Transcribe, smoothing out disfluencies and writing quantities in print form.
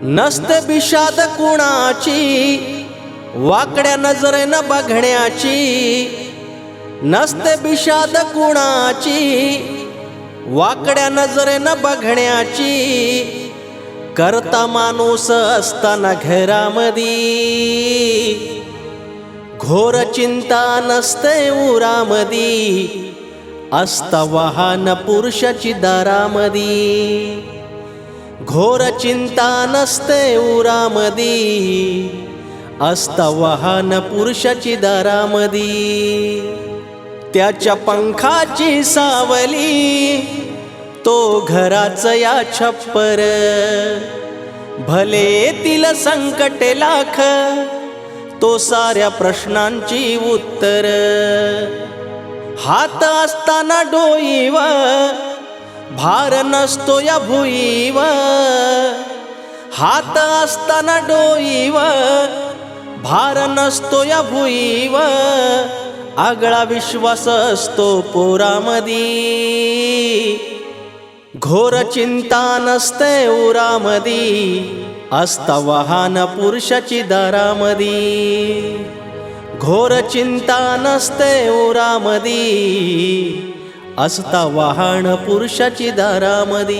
नसते विषाद कुणाची वाकड्या नजरेनं बघण्याची, नसते विषाद कुणाची वाकड्या नजरेनं बघण्याची, करता माणूस असताना घरामधी घोर चिंता नसते उरामधी, असता वाहन पुरुषाची दारामधी घोर चिंता नसते उरामधी, असता वाहन पुरुषाची दारामधी त्याच्या पंखाची सावली तो घराच या छप्पर, भले येतील संकट लाख तो साऱ्या प्रश्नांची उत्तर, हात असताना डोईवर भार नसतो या भुईवर, हात असताना डोईवर भार नसतो या भुईवर, आगळा विश्वास असतो पोरामधी घोर चिंता नसते उरामधी, असता वाहन पुरुषाची दारामधी घोर चिंता नसते उरामधी, असता वाहन पुरुषाची दारामधी।